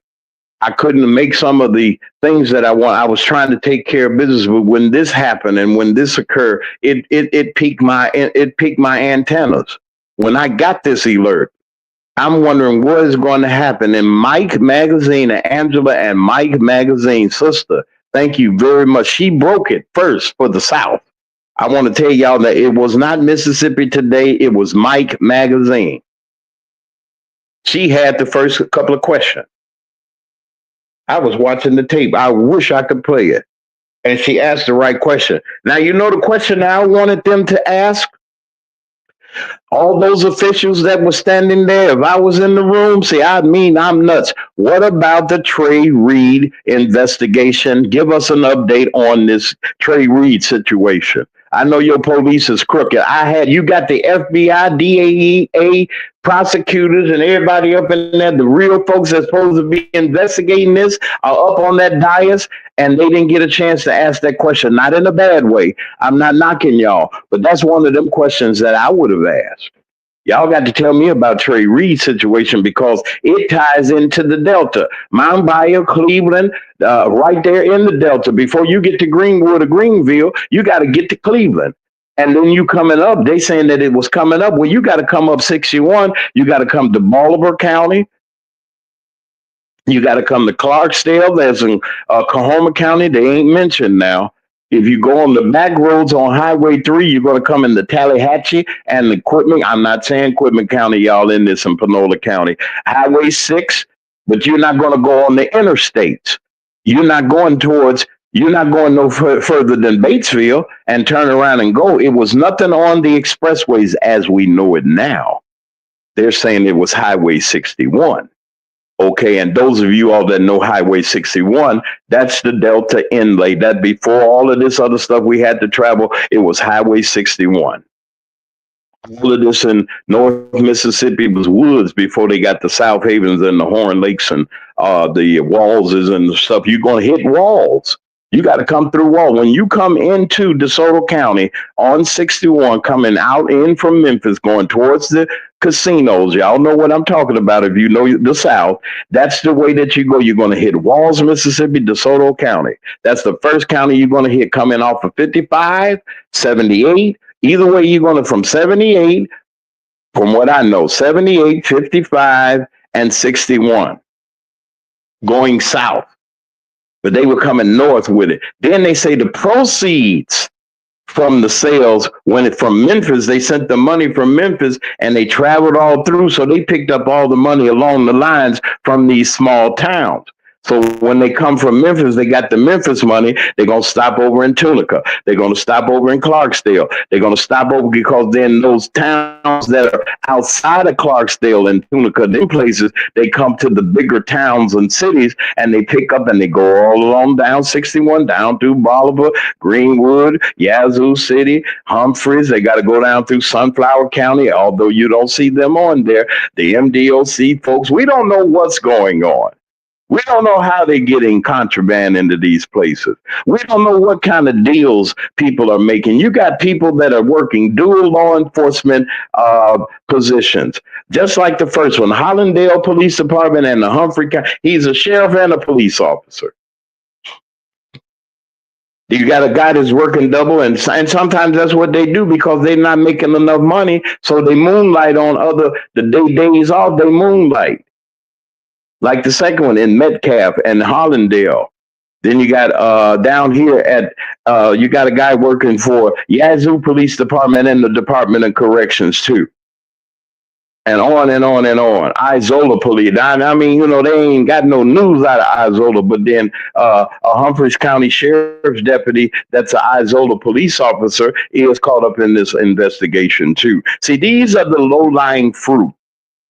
[SPEAKER 3] I couldn't make some of the things that I want. I was trying to take care of business, but when this happened and when this occurred, it piqued my antennas. When I got this alert, I'm wondering what is going to happen. And Mike Magazine, and Angela and Mike Magazine, sister, thank you very much. She broke it first for the South. I want to tell y'all that it was not Mississippi Today. It was Mike Magazine. She had the first couple of questions. I was watching the tape. I wish I could play it. And she asked the right question. Now, you know the question I wanted them to ask? All those officials that were standing there, if I was in the room, see, I'm nuts. What about the Trey Reed investigation? Give us an update on this Trey Reed situation. I know your police is crooked. You got the FBI, DAEA, prosecutors, and everybody up in there. The real folks that's supposed to be investigating this are up on that dais, and they didn't get a chance to ask that question. Not in a bad way. I'm not knocking y'all, but that's one of them questions that I would have asked. Y'all got to tell me about Trey Reed's situation because it ties into the Delta. Mount Bayou, Cleveland, right there in the Delta. Before you get to Greenwood or Greenville, you got to get to Cleveland. And then you coming up, they saying that it was coming up. Well, you got to come up 61. You got to come to Bolivar County. You got to come to Clarksdale. There's in Coahoma County. They ain't mentioned now. If you go on the back roads on Highway 3, you're going to come into Tallahatchie and the Quitman. I'm not saying Quitman County, y'all in this in Panola County. Highway 6, but you're not going to go on the interstates. You're not going no further than Batesville and turn around and go. It was nothing on the expressways as we know it now. They're saying it was Highway 61. Okay, and those of you all that know Highway 61, that's the Delta Inlay. That before all of this other stuff we had to travel, it was Highway 61. All of this in North Mississippi was woods before they got the South Havens and the Horn Lakes and the Wallses and the stuff. You're going to hit walls. You got to come through Wall. When you come into DeSoto County on 61, coming out in from Memphis, going towards the casinos, y'all know what I'm talking about. If you know the South, that's the way that you go. You're going to hit Walls, Mississippi, DeSoto County. That's the first county you're going to hit coming off of 55, 78. Either way, you're going to from 78, from what I know, 78, 55, and 61 going south, but they were coming north with it. Then they say the proceeds from the sales, when it from Memphis, they sent the money from Memphis and they traveled all through. So they picked up all the money along the lines from these small towns. So when they come from Memphis, they got the Memphis money. They're going to stop over in Tunica. They're going to stop over in Clarksdale. They're going to stop over because then those towns that are outside of Clarksdale and Tunica, them places, they come to the bigger towns and cities and they pick up and they go all along down 61, down through Bolivar, Greenwood, Yazoo City, Humphreys. They got to go down through Sunflower County, although you don't see them on there. The MDOC folks, we don't know what's going on. We don't know how they're getting contraband into these places. We don't know what kind of deals people are making. You got people that are working dual law enforcement positions, just like the first one, Hollandale Police Department and the Humphrey County. He's a sheriff and a police officer. You got a guy that's working double, and sometimes that's what they do because they're not making enough money, so they moonlight on the days off. They moonlight. Like the second one in Metcalf and Hollandale. Then you got down here at you got a guy working for Yazoo Police Department and the Department of Corrections too. And on and on and on. Isola Police. I mean, you know, they ain't got no news out of Isola, but then a Humphreys County Sheriff's deputy that's an Isola police officer is caught up in this investigation too. See, these are the low-lying fruit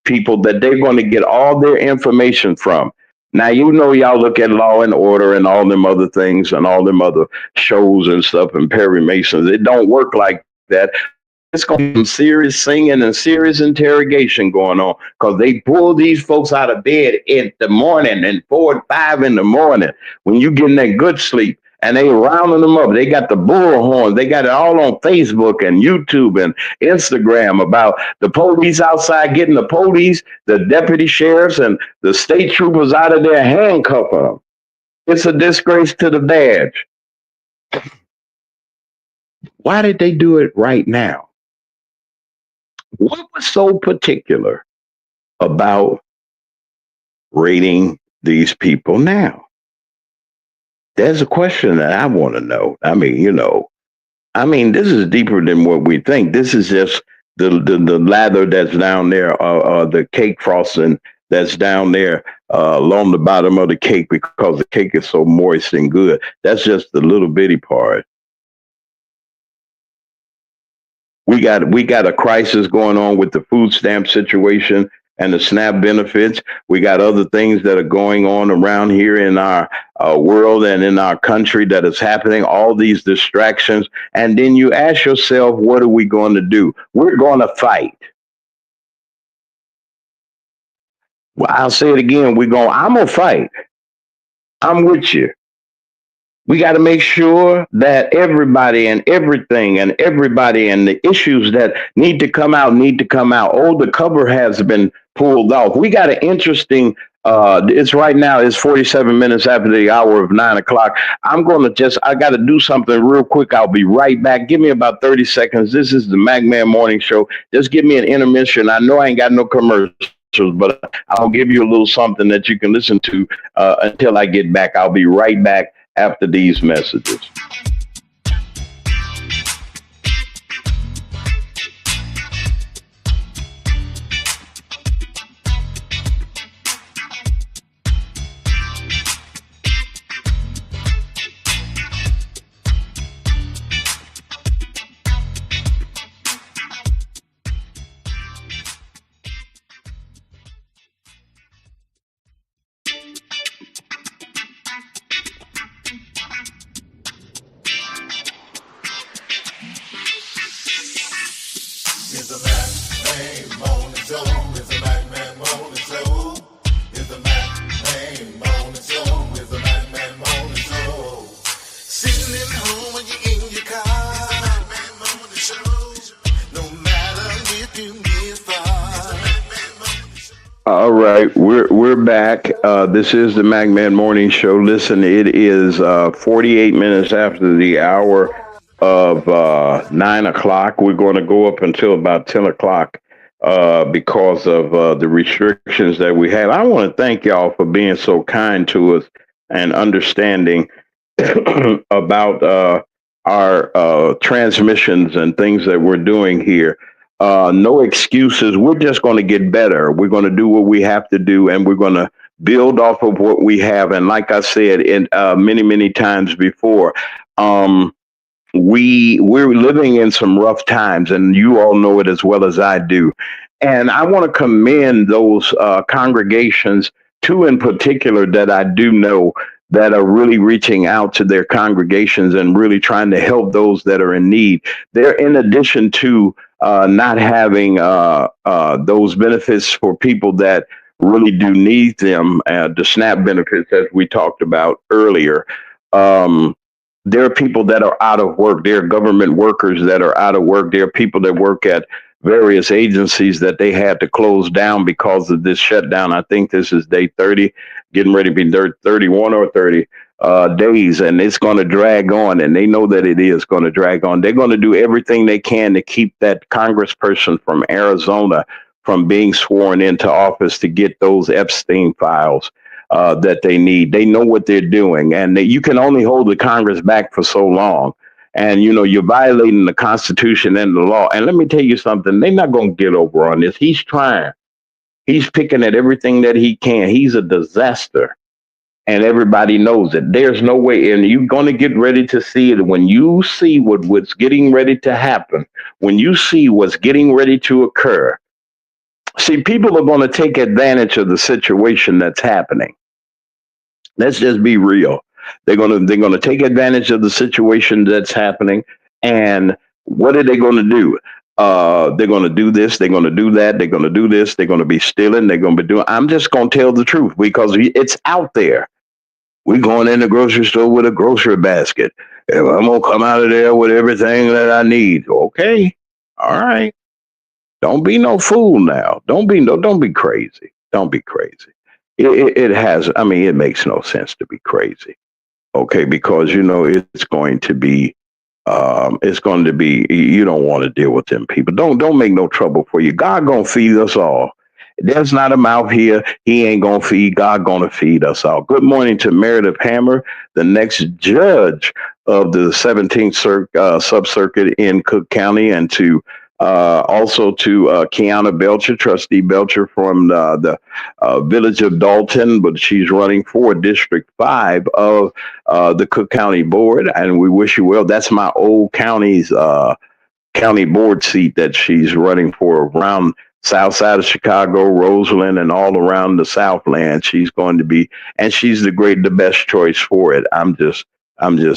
[SPEAKER 3] people that they're going to get all their information from. Now, you know, y'all look at Law and Order and all them other things and all them other shows and stuff and Perry Masons. It don't work like that. It's going to be some serious singing and serious interrogation going on because they pull these folks out of bed in the morning and 4 and 5 in the morning when you getting that good sleep. And they rounding them up. They got the bullhorn. They got it all on Facebook and YouTube and Instagram about the police outside getting the police, the deputy sheriffs, and the state troopers out of there handcuffing them. It's a disgrace to the badge. Why did they do it right now? What was so particular about raiding these people now? There's a question that I want to know. I mean, you know, this is deeper than what we think. This is just the lather that's down there, the cake frosting that's down there along the bottom of the cake because the cake is so moist and good. That's just the little bitty part. We got a crisis going on with the food stamp situation and the SNAP benefits. We got other things that are going on around here in our world and in our country that is happening, all these distractions. And then you ask yourself, what are we going to do? We're going to fight. Well, I'll say it again. I'm going to fight. I'm with you. We got to make sure that everybody and everything and everybody and the issues that need to come out. Oh, the cover has been pulled off. We got an interesting, it's right now, it's 47 minutes after the hour of 9 o'clock. I got to do something real quick. I'll be right back. Give me about 30 seconds. This is the MacMan Morning Show. Just give me an intermission. I know I ain't got no commercials, but I'll give you a little something that you can listen to until I get back. I'll be right back after these messages. right, we're back. This is the Magman Morning Show. Listen, it is 48 minutes after the hour of 9 o'clock. We're going to go up until about 10 o'clock because of the restrictions that we have. I want to thank y'all for being so kind to us and understanding about our transmissions and things that we're doing here. No excuses. We're just going to get better. We're going to do what we have to do, and we're going to build off of what we have. And like I said, in many times before, um, we're living in some rough times, and you all know it as well as I do. And I want to commend those congregations, two in particular that I do know that are really reaching out to their congregations and really trying to help those that are in need. They're in addition to not having those benefits for people that really do need them, the SNAP benefits, as we talked about earlier. Um, there are people that are out of work. There are government workers that are out of work. There are people that work at various agencies that they had to close down because of this shutdown. I think this is day 30, getting ready to be 31 or 30 days, and it's going to drag on, and they know that it is going to drag on. They're going to do everything they can to keep that congressperson from Arizona from being sworn into office to get those Epstein files that they need. They know what they're doing, and you can only hold the Congress back for so long. And you're violating the Constitution and the law. And let me tell you something: they're not going to get over on this. He's trying. He's picking at everything that he can. He's a disaster, and everybody knows it. There's no way, and you're going to get ready to see it when you see what's getting ready to happen. When you see what's getting ready to occur, see, people are going to take advantage of the situation that's happening. Let's just be real. They're gonna take advantage of the situation that's happening, and what are they going to do? They're going to do this. They're going to do that. They're going to do this. They're going to be stealing. They're going to be doing. I'm just going to tell the truth because it's out there. We're going in the grocery store with a grocery basket. And I'm gonna come out of there with everything that I need. Okay, all right. Don't be no fool now. Don't be crazy. Don't be crazy. It has. I mean, it makes no sense to be crazy. Okay, because it's going to be. You don't want to deal with them people. Don't make no trouble for you. God gonna feed us all. There's not a mouth here. He ain't gonna feed. God gonna feed us all. Good morning to Meredith Hammer, the next judge of the 17th sub circuit in Cook County, and to also to Kiana Belcher, Trustee Belcher from the village of Dalton, but she's running for District 5 of the Cook County Board, and we wish you well. That's my old county board seat that she's running for around south side of Chicago, Roseland, and all around the Southland. She's going to be, and she's the best choice for it. I'm just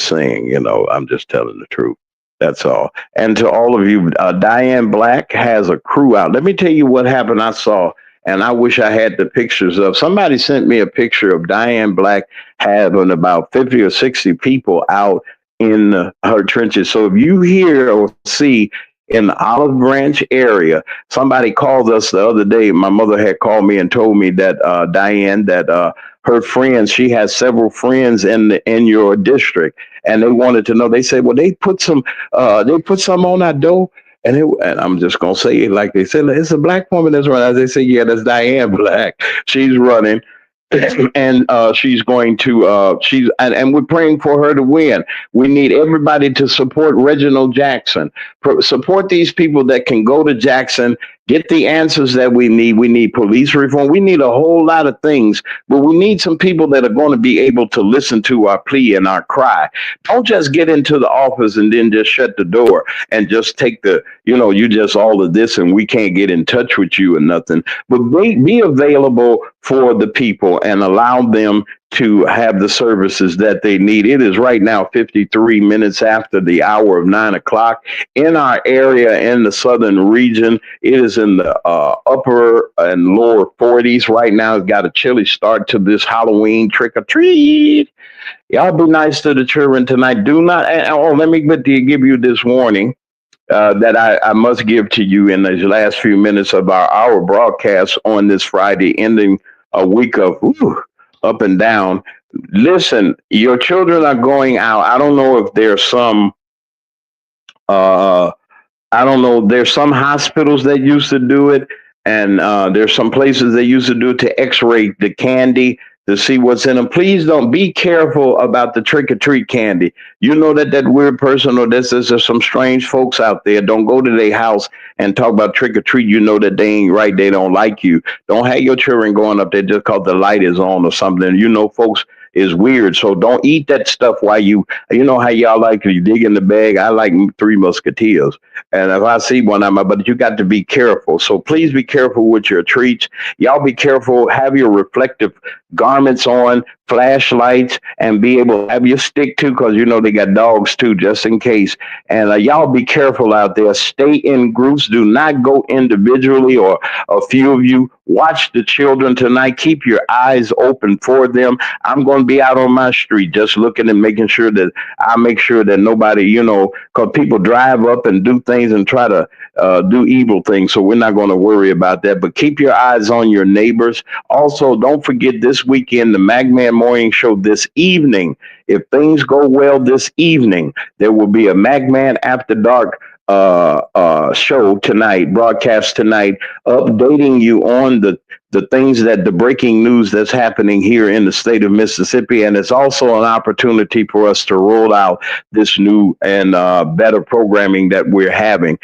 [SPEAKER 3] saying, I'm just telling the truth. That's all. And to all of you, Diane Black has a crew out. Let me tell you what happened. I saw, and I wish I had the pictures of. Somebody sent me a picture of Diane Black having about 50 or 60 people out in her trenches. So if you hear or see in the Olive Branch area, somebody called us the other day. My mother had called me and told me that Diane, that her friends, she has several friends in your district, and they wanted to know. They said, well, they put some on our door. And I'm just gonna say it like they said. It's a black woman that's running. As they say, yeah, that's Diane Black. She's running, and she's going to and we're praying for her to win. We need everybody to support Reginald Jackson. Support these people that can go to Jackson, get the answers that we need. We need police reform. We need a whole lot of things, but we need some people that are going to be able to listen to our plea and our cry. Don't just get into the office and then just shut the door and just take you just all of this and we can't get in touch with you and nothing. But be available for the people and allow them to have the services that they need. It is right now 53 minutes after the hour of 9 o'clock in our area in the southern region. It is in the upper and lower 40s right now. It's got a chilly start to this Halloween trick or treat. Y'all be nice to the children tonight. Do not. Oh, let me give you this warning. that I must give to you in these last few minutes of our broadcast on this Friday, ending a week of up and down. Listen, your children are going out. I don't know if there's some uh, I don't know. There's some hospitals that used to do it, and there's some places that used to do it to X-ray the candy to see what's in them. Please don't be careful about the trick or treat candy. You know that weird person or there's some strange folks out there. Don't go to their house and talk about trick or treat. You know that they ain't right. They don't like you. Don't have your children going up there just cause the light is on or something. You know, folks is weird. So don't eat that stuff while you know how y'all like you dig in the bag. I like Three Musketeers. And if I see one, but you got to be careful. So please be careful with your treats. Y'all be careful. Have your reflective garments on, flashlights, and be able to have your stick too, because you know they got dogs too, just in case. And y'all be careful out there. Stay in groups. Do not go individually or a few of you. Watch the children tonight. Keep your eyes open for them. I'm going to be out on my street just looking and making sure that I make sure that nobody, because people drive up and do things and try to do evil things. So we're not going to worry about that. But keep your eyes on your neighbors. Also, don't forget this weekend, the Magman Morning Show this evening. If things go well this evening, there will be a Magman After Dark show tonight, broadcast tonight, updating you on the things that the breaking news that's happening here in the state of Mississippi. And it's also an opportunity for us to roll out this new and better programming that we're having.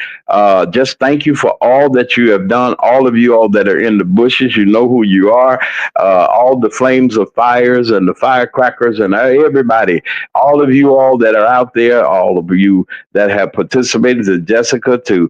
[SPEAKER 3] Just thank you for all that you have done. All of you all that are in the bushes, you know who you are. All the flames of fires and the firecrackers and everybody, all of you all that are out there, all of you that have participated, to Jessica, to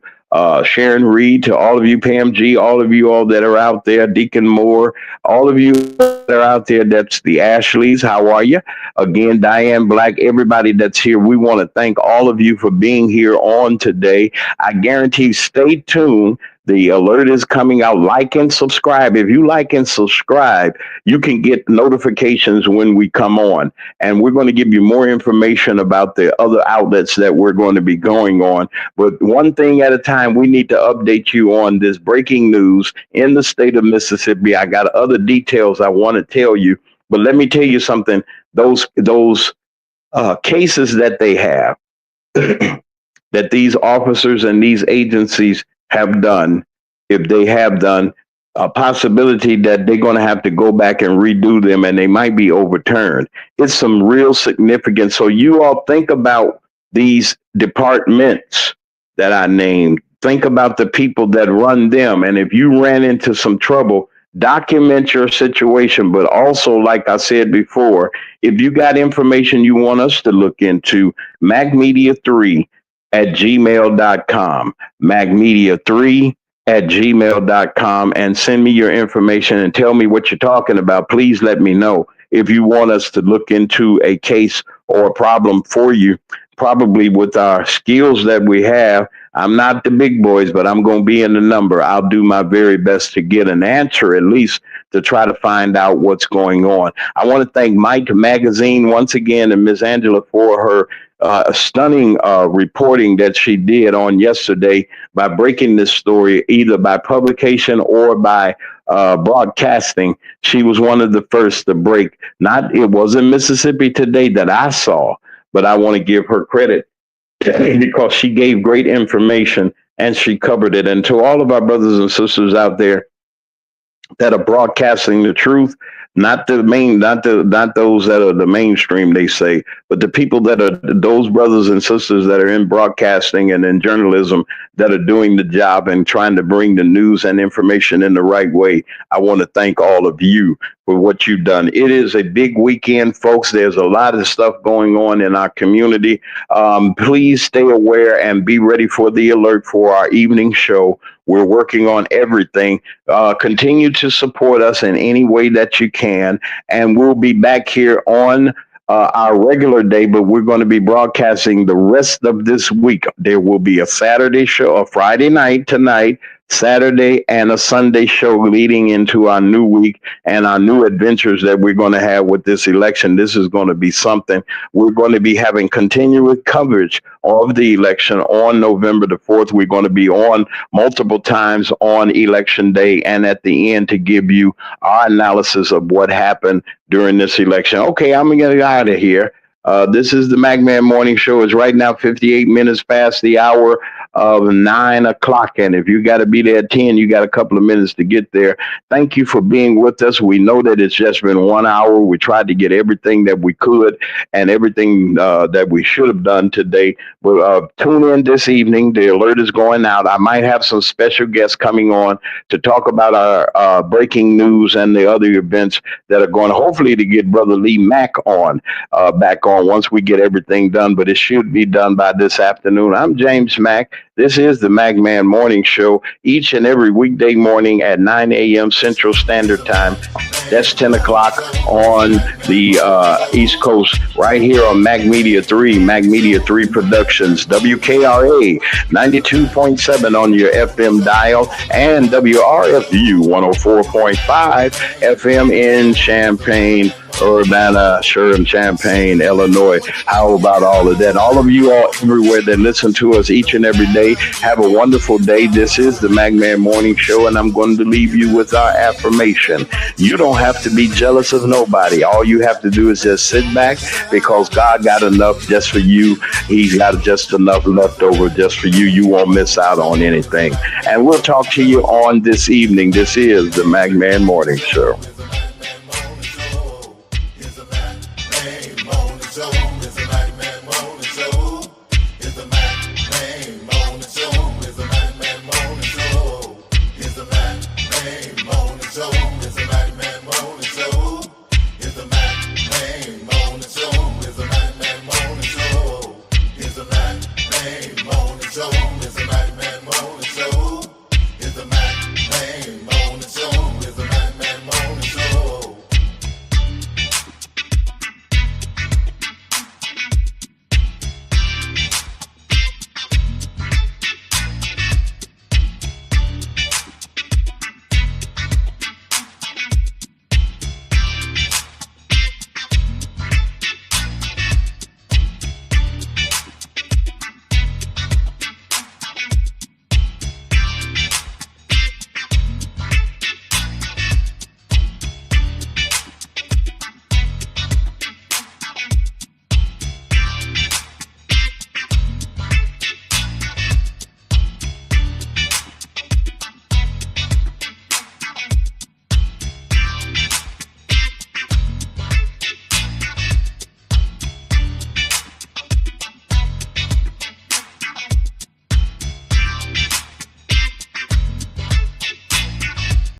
[SPEAKER 3] Sharon Reed, to all of you, Pam G, all of you all that are out there, Deacon Moore, all of you that are out there, that's the Ashleys. How are you? Again, Diane Black, everybody that's here, we want to thank all of you for being here on today. I guarantee, stay tuned. The alert is coming out. Like and subscribe. If you like and subscribe, you can get notifications when we come on. And we're going to give you more information about the other outlets that we're going to be going on. But one thing at a time, we need to update you on this breaking news in the state of Mississippi. I got other details I want to tell you. But let me tell you something. Those cases that they have, that these officers and these agencies have done, if they have done, a possibility that they're going to have to go back and redo them and they might be overturned. It's some real significance. So you all think about these departments that I named. Think about the people that run them. And if you ran into some trouble, document your situation. But also, like I said before, if you got information you want us to look into, MacMedia3 at gmail.com, MacMedia3 at gmail.com, and send me your information and tell me what you're talking about. Please let me know if you want us to look into a case or a problem for you. Probably with our skills that we have, I'm not the big boys, but I'm going to be in the number. I'll do my very best to get an answer, at least to try to find out what's going on. I want to thank Mike Magazine once again and Miss Angela for her stunning reporting that she did on yesterday by breaking this story either by publication or by broadcasting. She was one of the first to break. It wasn't Mississippi Today that I saw, but I want to give her credit because she gave great information and she covered it. And to all of our brothers and sisters out there that are broadcasting the truth, not the main, not those that are the mainstream, they say, but the people that are those brothers and sisters that are in broadcasting and in journalism that are doing the job and trying to bring the news and information in the right way. I want to thank all of you for what you've done. It is a big weekend, folks. There's a lot of stuff going on in our community. Please stay aware and be ready for the alert for our evening show. We're working on everything. Continue to support us in any way that you can. And we'll be back here on our regular day, but we're going to be broadcasting the rest of this week. There will be a Saturday show, a Friday night tonight, Saturday and a Sunday show leading into our new week and our new adventures that we're going to have with this election. This is going to be something. We're going to be having continuous coverage of the election on November the 4th. We're going to be on multiple times on election day and at the end to give you our analysis of what happened during this election. Okay, I'm going to get out of here. This is the MacMan Morning Show. It's right now 58 minutes past the hour of 9 o'clock. And if you got to be there at 10, you got a couple of minutes to get there. Thank you for being with us. We know that it's just been 1 hour. We tried to get everything that we could and everything that we should have done today. But tune in this evening. The alert is going out. I might have some special guests coming on to talk about our breaking news and the other events that are going, hopefully, to get Brother Lee Mack on, back on once we get everything done, but it should be done by this afternoon. I'm James Mack. This is the MacMan Morning Show, each and every weekday morning at 9 a.m. Central Standard Time. That's 10 o'clock on the East Coast, right here on Mac Media 3, Mac Media 3 Productions, WKRA 92.7 on your FM dial, and WRFU 104.5 FM in Champaign, Urbana, Champaign, Illinois. How about all of that? All of you all everywhere that listen to us each and every day, have a wonderful day. This is the MacMan Morning Show, and I'm going to leave you with our affirmation. You don't have to be jealous of nobody. All you have to do is just sit back, because God got enough just for you. He's got just enough left over just for you. You won't miss out on anything. And we'll talk to you on this evening. This is the MacMan Morning Show.